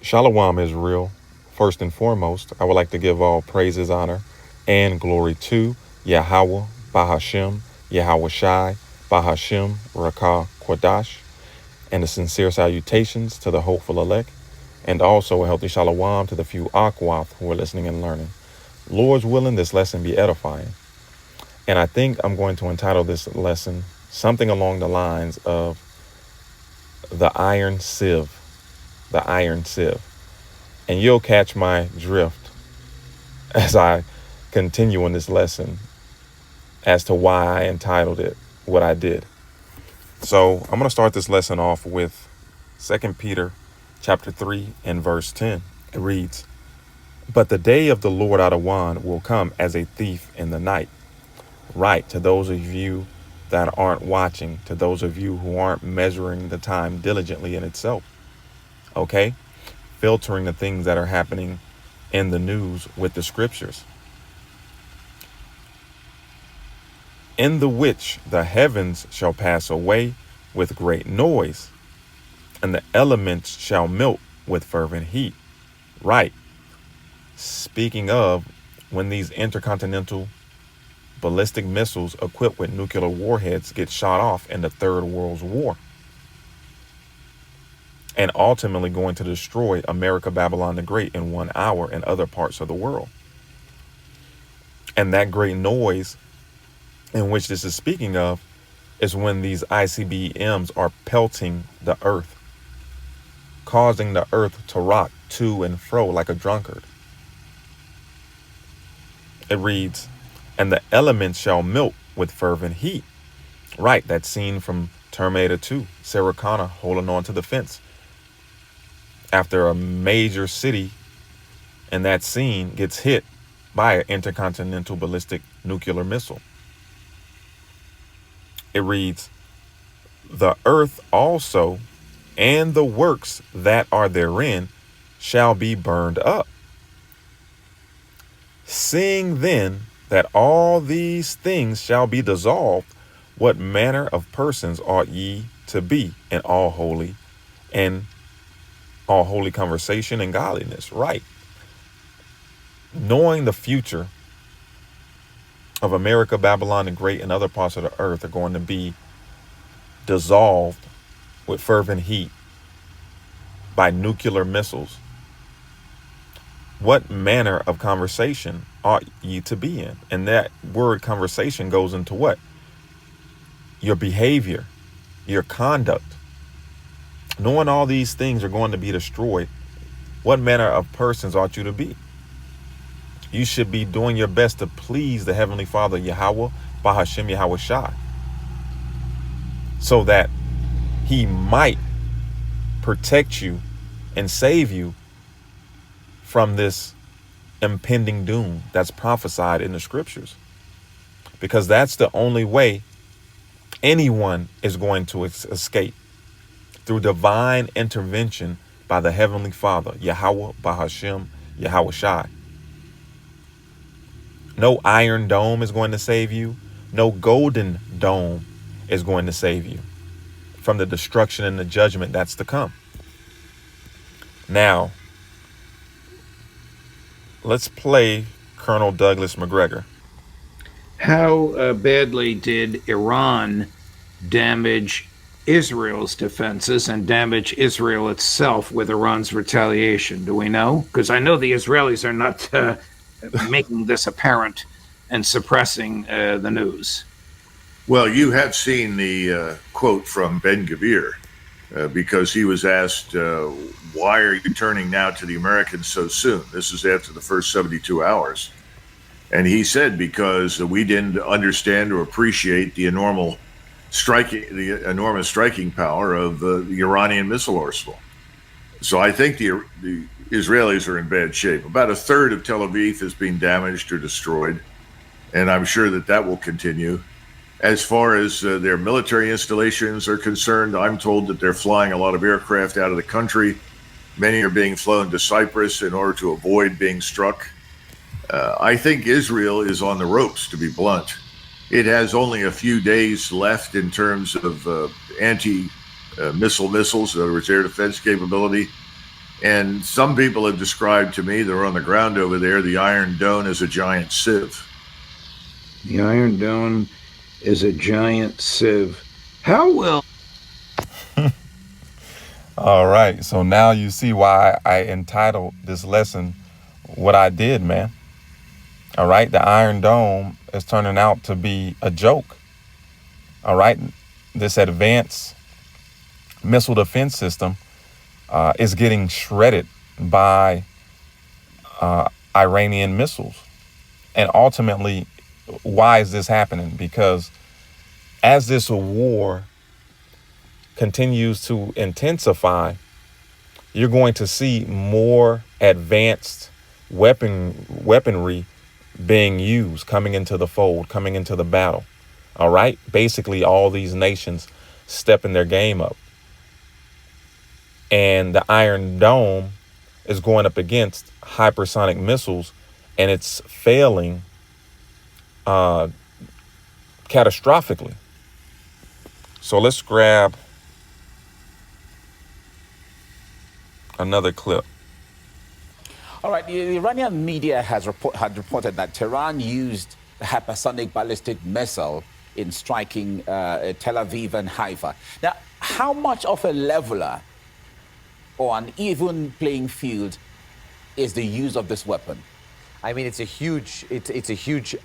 Shalom Israel. First and foremost, I would like to give all praises, honor, and glory to Yahweh, Bahashem, Yahweh Shai, Bahashem, Rakah, Kwadash, and the sincere salutations to the hopeful elect, and also a healthy shalom to the few Akwath who are listening and learning. Lord's willing, this lesson be edifying. And I think I'm going to entitle this lesson something along the lines of the Iron Sieve. The Iron Sieve. And you'll catch my drift as I continue in this lesson as to why I entitled it what I did. So I'm going to start this lesson off with 2 Peter chapter 3 and verse 10. It reads, "But the day of the Lord Adawan will come as a thief in the night." Right, to those of you that aren't watching, to those of you who aren't measuring the time diligently in itself. Okay? Filtering the things that are happening in the news with the scriptures. "In the which the heavens shall pass away with great noise, and the elements shall melt with fervent heat." Right. Speaking of when these intercontinental ballistic missiles equipped with nuclear warheads get shot off in the Third World War, and ultimately going to destroy America, Babylon the Great in 1 hour in other parts of the world. And that great noise in which this is speaking of is when these ICBMs are pelting the earth, causing the earth to rock to and fro like a drunkard. It reads, "And the elements shall melt with fervent heat." Right, that scene from Terminator 2, Sarah Connor holding on to the fence after a major city in that scene gets hit by an intercontinental ballistic nuclear missile. It reads, "The earth also and the works that are therein shall be burned up. Seeing then that all these things shall be dissolved, what manner of persons ought ye to be in all holy conversation and godliness?" Right. Knowing the future of America, Babylon the Great, and other parts of the earth are going to be dissolved with fervent heat by nuclear missiles, what manner of conversation ought ye to be in? And that word conversation goes into what? Your behavior, your conduct. Knowing all these things are going to be destroyed, what manner of persons ought you to be? You should be doing your best to please the Heavenly Father, Yahweh, Bahashem, Yahweh Shai, so that He might protect you and save you from this impending doom that's prophesied in the scriptures. Because that's the only way anyone is going to escape, through divine intervention by the Heavenly Father, Yahweh, Bahashem, Yahweh Shai. No iron dome is going to save you. No golden dome is going to save you from the destruction and the judgment that's to come. Now, let's play Colonel Douglas McGregor. How badly did Iran damage Israel's defenses and damage Israel itself with Iran's retaliation? Do we know? Because I know the Israelis are not making this apparent and suppressing the news. Well, you have seen the quote from Ben Gvir, because he was asked, why are you turning now to the Americans so soon? This is after the first 72 hours. And he said, because we didn't understand or appreciate the enormous striking power of the Iranian missile arsenal. So I think the Israelis are in bad shape. About a third of Tel Aviv has been damaged or destroyed, and I'm sure that will continue. As far as their military installations are concerned, I'm told that they're flying a lot of aircraft out of the country. Many are being flown to Cyprus in order to avoid being struck. I think Israel is on the ropes, to be blunt. It has only a few days left in terms of anti-missile missiles, in other words, air defense capability. And some people have described to me, they're on the ground over there, the Iron Dome as a giant sieve. The Iron Dome is a giant sieve. How will All right. So now you see why I entitled this lesson what I did, man. All right. The Iron Dome is turning out to be a joke. All right. This advanced missile defense system is getting shredded by Iranian missiles. And ultimately, why is this happening? Because as this war continues to intensify, you're going to see more advanced weaponry being used, coming into the fold, coming into the battle. All right. Basically, all these nations stepping their game up. And the Iron Dome is going up against hypersonic missiles, and it's failing catastrophically. So let's grab another clip. All right, the Iranian media had reported that Tehran used a hypersonic ballistic missile in striking Tel Aviv and Haifa. Now, how much of a leveler or an even playing field is the use of this weapon? I mean, it's a huge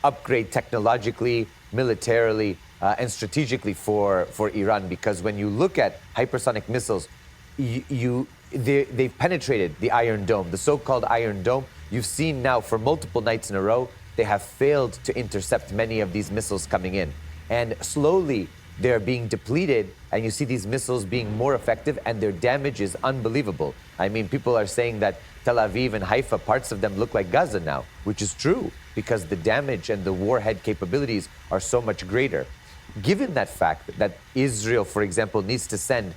upgrade technologically, militarily, and strategically for Iran, because when you look at hypersonic missiles, they've penetrated the Iron Dome, the so-called Iron Dome. You've seen now for multiple nights in a row, they have failed to intercept many of these missiles coming in. And slowly, they're being depleted, and you see these missiles being more effective, and their damage is unbelievable. I mean, people are saying that Tel Aviv and Haifa, parts of them look like Gaza now, which is true, because the damage and the warhead capabilities are so much greater. Given that fact that Israel, for example, needs to send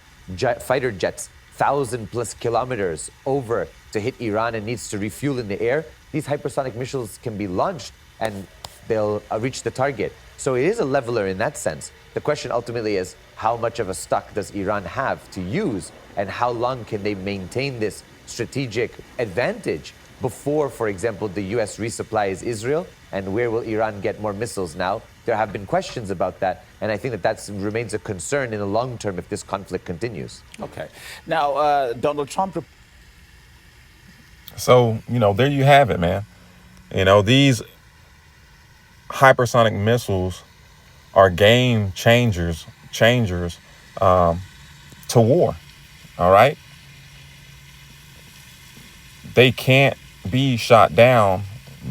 fighter jets 1,000+ kilometers over to hit Iran and needs to refuel in the air, these hypersonic missiles can be launched and they'll reach the target. So it is a leveler in that sense. The question ultimately is, how much of a stock does Iran have to use, and how long can they maintain this strategic advantage before, for example, the US resupplies Israel, and where will Iran get more missiles now? There have been questions about that, and I think that remains a concern in the long term if this conflict continues. Okay. Now, Donald Trump... So, there you have it, man. These hypersonic missiles are game changers to war. All right. They can't be shot down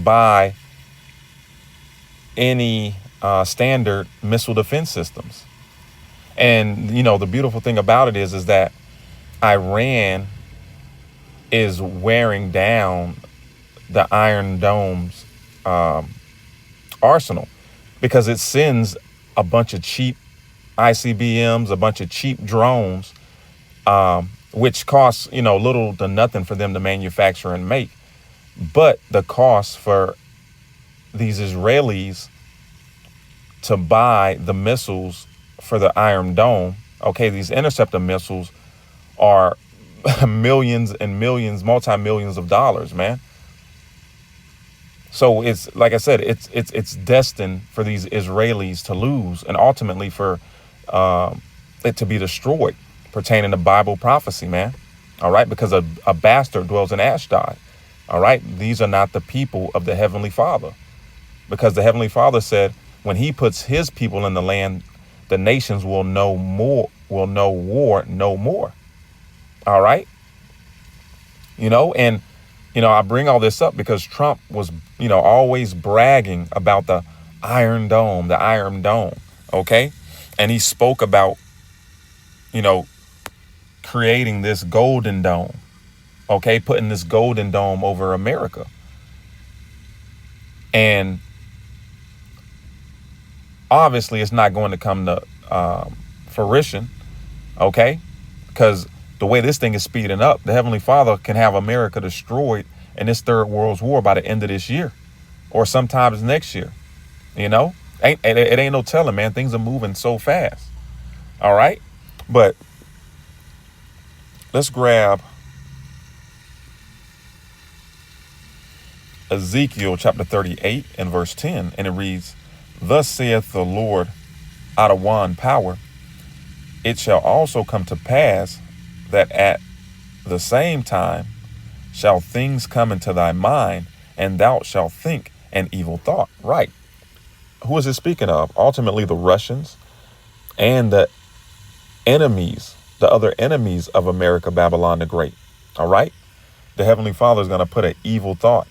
by any standard missile defense systems. And, the beautiful thing about it is that Iran is wearing down the Iron Dome's arsenal, because it sends a bunch of cheap ICBMs, a bunch of cheap drones, which costs, little to nothing for them to manufacture and make. But the cost for these Israelis to buy the missiles for the Iron Dome, okay, these interceptor missiles are millions and millions, multi-millions of dollars, man. So it's, like I said, it's destined for these Israelis to lose, and ultimately for it to be destroyed, pertaining to Bible prophecy, man. All right, because a bastard dwells in Ashdod. All right, these are not the people of the Heavenly Father, because the Heavenly Father said when He puts His people in the land, the nations will know war no more. All right, and I bring all this up because Trump was, always bragging about the Iron Dome, okay? And he spoke about, creating this golden dome, okay? Putting this golden dome over America. And obviously it's not going to come to fruition, okay? Because the way this thing is speeding up, the Heavenly Father can have America destroyed in this third world war by the end of this year, or sometimes next year. It ain't no telling, man. Things are moving so fast. All right, but let's grab Ezekiel chapter 38 and verse 10, and it reads, "Thus saith the Lord out of one power, it shall also come to pass that at the same time shall things come into thy mind, and thou shalt think an evil thought." Right. Who is it speaking of? Ultimately, the Russians and the enemies, the other enemies of America, Babylon the Great. All right. The Heavenly Father is going to put an evil thought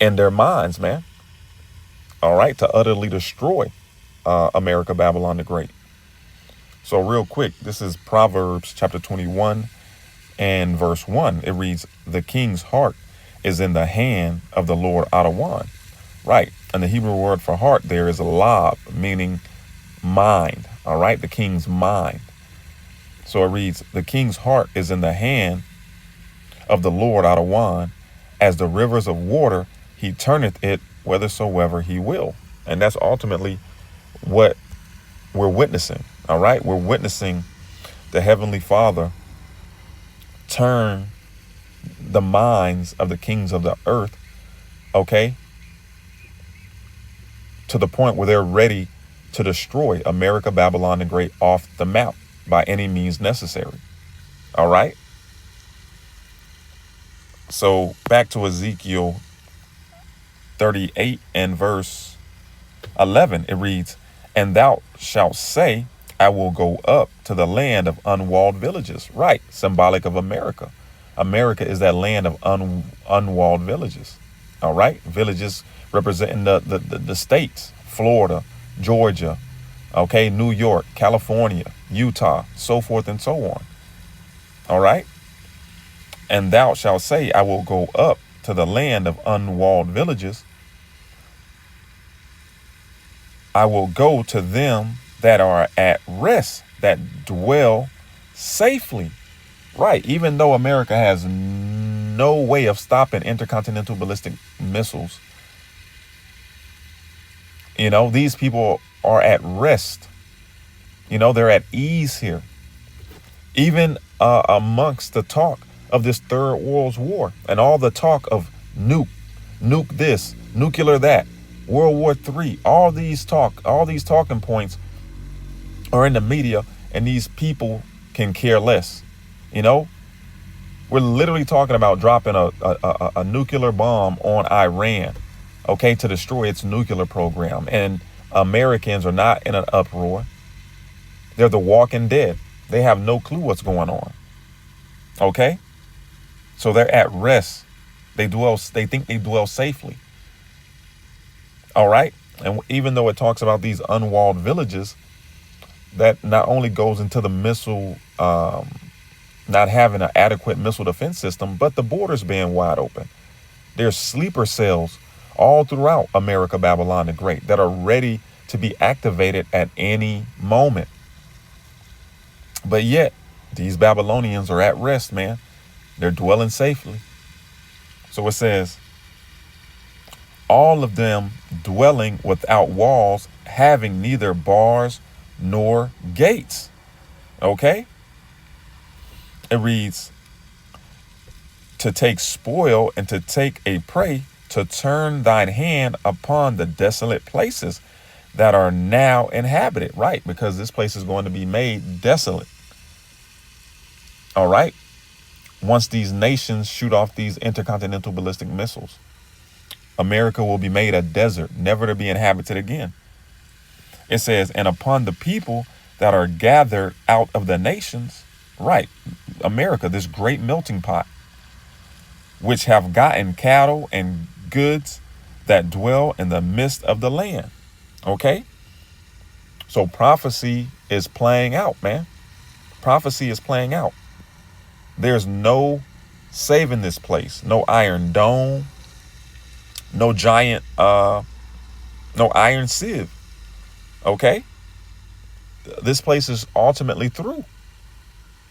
in their minds, man. All right. To utterly destroy America, Babylon the Great. So real quick, this is Proverbs chapter 21 and verse 1. It reads, "The king's heart is in the hand of the Lord Adawan." Right. And the Hebrew word for heart there is lab, meaning mind. All right. The king's mind. So it reads, "The king's heart is in the hand of the Lord Adawan. As the rivers of water, he turneth it whithersoever he will." And that's ultimately what we're witnessing. All right. We're witnessing the Heavenly Father turn the minds of the kings of the earth, okay, to the point where they're ready to destroy America, Babylon the Great off the map by any means necessary. All right. So back to Ezekiel 38 and verse 11, it reads, "And thou shalt say, I will go up to the land of unwalled villages." Right. Symbolic of America. America is that land of unwalled villages. All right. Villages representing the states, Florida, Georgia, okay, New York, California, Utah, so forth and so on. All right. "And thou shalt say, I will go up to the land of unwalled villages. I will go to them that are at rest, that dwell safely." Right. Even though America has no way of stopping intercontinental ballistic missiles, these people are at rest. They're at ease here. Even amongst the talk of this third world war and all the talk of nuke this, nuclear that, World War III, all these talking points are in the media, and these people can care less. We're literally talking about dropping a nuclear bomb on Iran, okay, to destroy its nuclear program. And Americans are not in an uproar. They're the walking dead. They have no clue what's going on. Okay? So they're at rest. They think they dwell safely. All right? And even though it talks about these unwalled villages, that not only goes into the missile, not having an adequate missile defense system, but the borders being wide open. There's sleeper cells all throughout America, Babylon the Great, that are ready to be activated at any moment. But yet, these Babylonians are at rest, man. They're dwelling safely. So it says, "All of them dwelling without walls, having neither bars nor gates." Okay? It reads, "To take spoil and to take a prey, to turn thine hand upon the desolate places that are now inhabited." Right, because this place is going to be made desolate. All right. Once these nations shoot off these intercontinental ballistic missiles, America will be made a desert, never to be inhabited again. It says, "And upon the people that are gathered out of the nations," right, America, this great melting pot, "which have gotten cattle and goods that dwell in the midst of the land." Okay? So prophecy is playing out, man. Prophecy is playing out. There's no saving this place. No Iron Dome. No giant, no Iron Sieve. Okay? This place is ultimately through.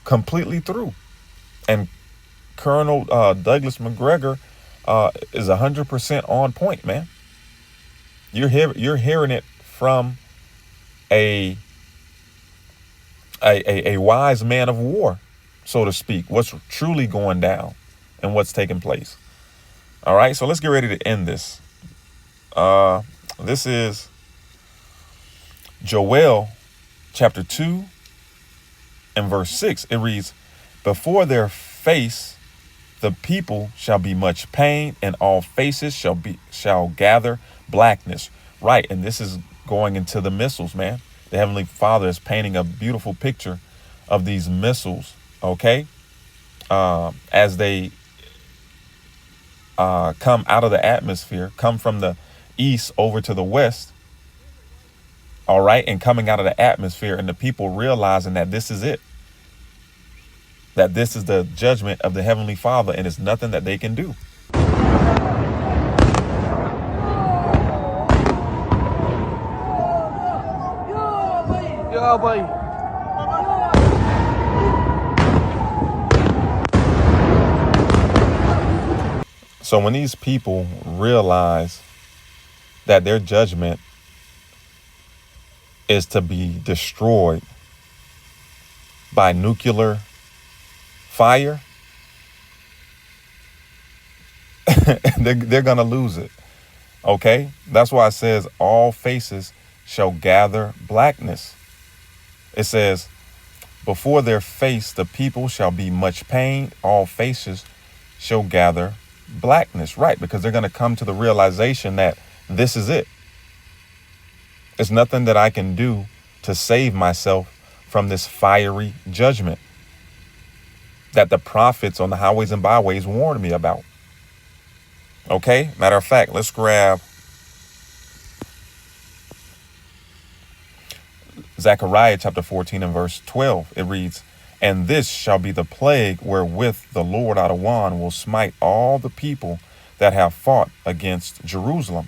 Completely through. And Colonel Douglas McGregor is 100% on point, man. You're hearing it from a wise man of war, so to speak. What's truly going down and what's taking place. All right, so let's get ready to end this. This is Joel chapter 2 and verse 6. It reads, before their face the people shall be much pain, and all faces shall gather blackness. Right, and this is going into the missiles, man. The Heavenly Father is painting a beautiful picture of these missiles, okay? As they come out of the atmosphere, come from the east over to the west, all right, and coming out of the atmosphere, and the people realizing that this is it, that this is the judgment of the Heavenly Father, and it's nothing that they can do. So when these people realize that their judgment is to be destroyed by nuclear fire, they're going to lose it. Okay? That's why it says all faces shall gather blackness. It says, before their face the people shall be much pain, all faces shall gather blackness. Right, because they're going to come to the realization that this is it. There's nothing that I can do to save myself from this fiery judgment that the prophets on the highways and byways warned me about. Okay, matter of fact, let's grab Zechariah chapter 14 and verse 12. It reads, and this shall be the plague wherewith the Lord Adawan will smite all the people that have fought against Jerusalem.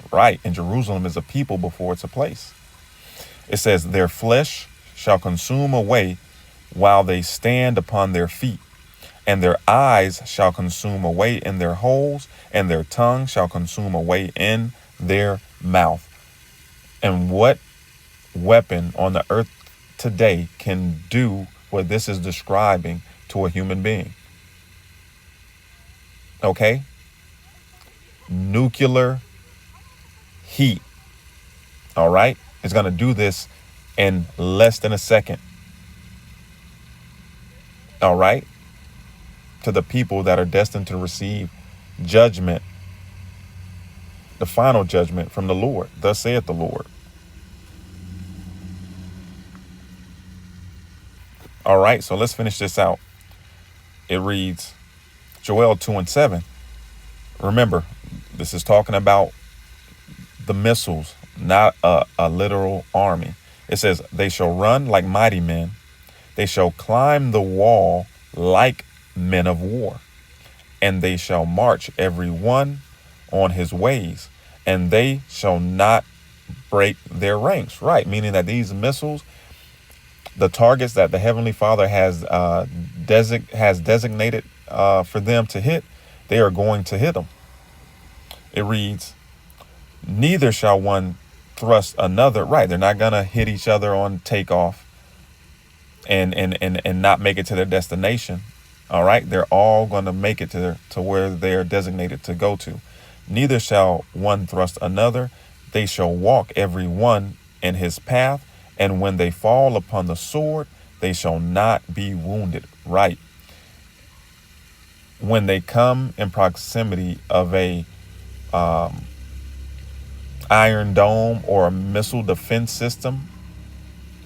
Right, and Jerusalem is a people before it's a place. It says, their flesh shall consume away while they stand upon their feet, and their eyes shall consume away in their holes, and their tongue shall consume away in their mouth. And what weapon on the earth today can do what this is describing to a human being? Okay? Nuclear heat. All right? It's going to do this in less than a second. All right? To the people that are destined to receive judgment, the final judgment from the Lord. Thus saith the Lord. All right, so let's finish this out. It reads, Joel 2 and 7. Remember, this is talking about the missiles, not a literal army. It says, they shall run like mighty men. They shall climb the wall like men of war. And they shall march every one on his ways. And they shall not break their ranks. Right, meaning that these missiles, the targets that the Heavenly Father has designated for them to hit, they are going to hit them. It reads, neither shall one thrust another. Right, they're not going to hit each other on takeoff and not make it to their destination. All right, they're all going to make it to where they're designated to go to. Neither shall one thrust another. They shall walk every one in his path. And when they fall upon the sword, they shall not be wounded. Right. When they come in proximity of a iron dome or a missile defense system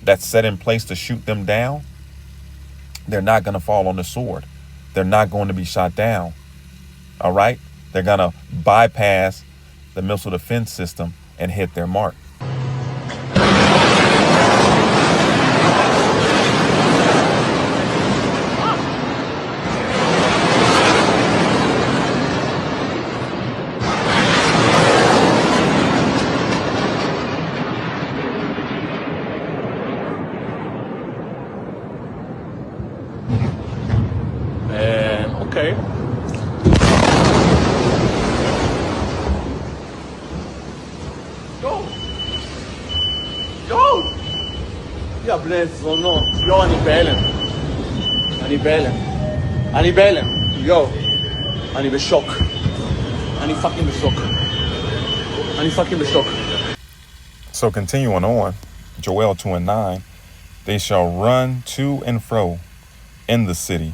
that's set in place to shoot them down, they're not going to fall on the sword. They're not going to be shot down. All right. They're going to bypass the missile defense system and hit their mark. Okay. Go! Ja, bless or no. Yo, אני בהלם. אני בהלם. אני בשוק. אני פאקינג בשוק. אני פאקינג בשוק. So continuing on, Joel 2:9, they shall run to and fro in the city.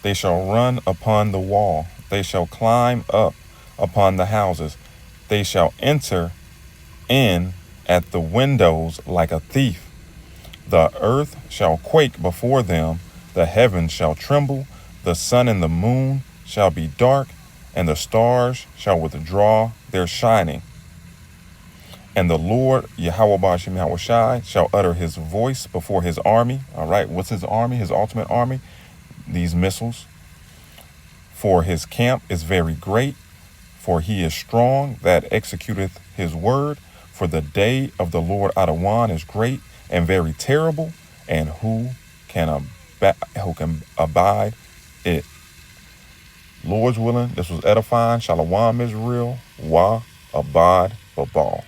They shall run upon the wall. They shall climb up upon the houses. They shall enter in at the windows like a thief. The earth shall quake before them. The heavens shall tremble. The sun and the moon shall be dark, and the stars shall withdraw their shining. And the Lord, Yahweh Ba'ashem Yahweh Shai, shall utter his voice before his army. All right, what's his army, his ultimate army? These missiles. For his camp is very great, for he is strong that executeth his word. For the day of the Lord Adawan is great and very terrible, and who can abide it? Lord's willing, this was edifying. Shalom, Israel. Wa abad babal.